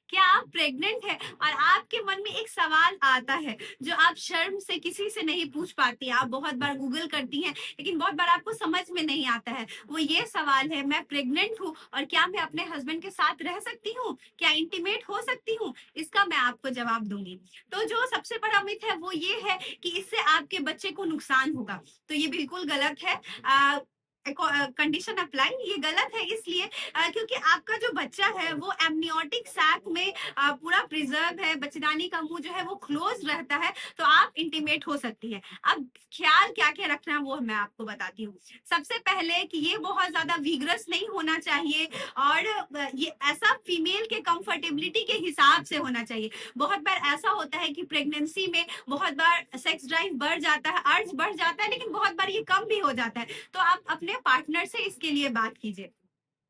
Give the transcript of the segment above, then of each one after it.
क्या आप प्रेग्नेंट हैं और आपके मन में एक सवाल आता है जो आप शर्म से किसी से नहीं पूछ पाती, आप बहुत बार गूगल करती हैं लेकिन बहुत बार आपको समझ में नहीं आता है। वो ये सवाल है, मैं प्रेग्नेंट हूँ और क्या मैं अपने हस्बैंड के साथ रह सकती हूँ, क्या इंटीमेट हो सकती हूँ? इसका मैं आपको जवाब दूंगी। तो जो सबसे बड़ा मिथ है वो ये है कि इससे आपके बच्चे को नुकसान होगा। तो ये बिल्कुल गलत है। कंडीशन अप्लाई ये गलत है इसलिए क्योंकि आपका जो बच्चा है वो एमनियोटिक सैक में पूरा प्रिजर्व है, बच्चेदानी का मुंह जो है वो क्लोज रहता है, तो आप इंटीमेट हो सकती है। अब ख्याल क्या क्या रखना है वो मैं आपको बताती हूँ। सबसे पहले कि ये बहुत ज्यादा विग्रस नहीं होना चाहिए और ये ऐसा फीमेल के कंफर्टेबिलिटी के हिसाब से होना चाहिए। बहुत बार ऐसा होता है कि प्रेगनेंसी में बहुत बार सेक्स ड्राइव बढ़ जाता है, अर्ज बढ़ जाता है, लेकिन बहुत बार ये कम भी हो जाता है। तो आप अपने पार्टनर से इसके लिए बात कीजिए।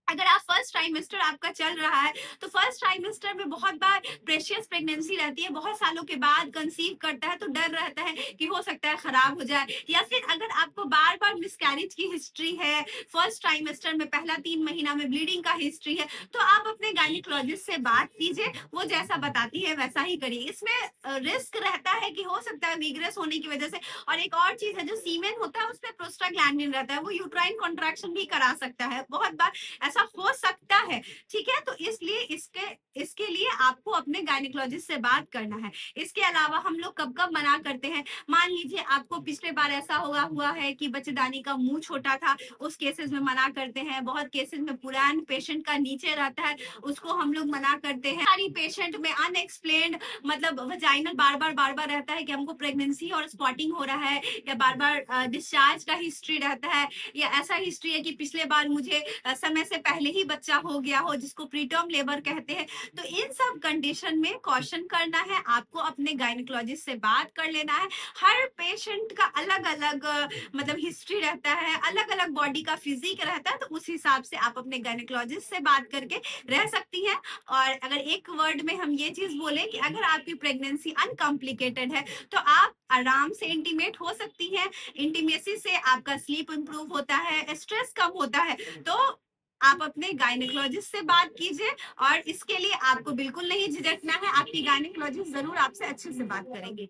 अगर आप फर्स्ट ट्राइमेस्टर आपका चल रहा है तो फर्स्ट ट्राइमेस्टर में बहुत बार प्रेशियस प्रेगनेंसी रहती है, बहुत सालों के बाद कंसीव करता है तो डर रहता है कि हो सकता है खराब हो जाए, या फिर अगर आपको बार बार मिसकैरेज की हिस्ट्री है, फर्स्ट ट्राइमेस्टर में पहला 3 महीना में ब्लीडिंग का हिस्ट्री है, तो आप अपने गायनिकोलॉजिस्ट से बात कीजिए, वो जैसा बताती है वैसा ही करिए। इसमें रिस्क रहता है कि हो सकता है वीगरस होने की वजह से। और एक और चीज है, जो सीमेन होता है उसमें प्रोस्टाग्लैंडिन रहता है, वो यूट्राइन कॉन्ट्रैक्शन भी करा सकता है, बहुत बार ऐसा हो सकता है। ठीक है, तो इसलिए इसके इसके लिए आपको अपने गायनिकोलॉजिस्ट से बात करना है। इसके अलावा हम लोग कब कब मना करते हैं, मान लीजिए आपको पिछले बार ऐसा हुआ है कि बच्चेदानी का मुंह छोटा था, उस केसेस में मना करते हैं। बहुत केसेस में पुरान पेशेंट का नीचे रहता है, उसको हम लोग मना करते हैं। सारी पेशेंट में अनएक्सप्लेन्ड मतलब वजाइनल बार बार रहता है कि हमको प्रेगनेंसी और स्पॉटिंग हो रहा है, या बार बार डिस्चार्ज का हिस्ट्री रहता है, या ऐसा हिस्ट्री है कि पिछले बार मुझे समय से पहले ही बच्चा हो गया हो, जिसको प्रीटर्म लेबर कहते हैं। तो इन सब कंडीशन में कॉशन करना है, आपको अपने गायनिकोलॉजिस्ट से बात कर लेना है। हर पेशेंट का अलग अलग मतलब हिस्ट्री रहता है, अलग अलग बॉडी का फिजिक रहता है, तो उस हिसाब से आप अपने गायनिकोलॉजिस्ट से बात करके रह सकती हैं। और अगर एक वर्ड में हम ये चीज बोले कि अगर आपकी प्रेगनेंसी अनकॉम्प्लिकेटेड है तो आप आराम से इंटीमेट हो सकती हैं। इंटीमेसी से आपका स्लीप इंप्रूव होता है, स्ट्रेस कम होता है। तो आप अपने गायनिकोलॉजिस्ट से बात कीजिए, और इसके लिए आपको बिल्कुल नहीं झिझकना है, आपकी गायनिकोलॉजिस्ट जरूर आपसे अच्छे से बात करेंगे।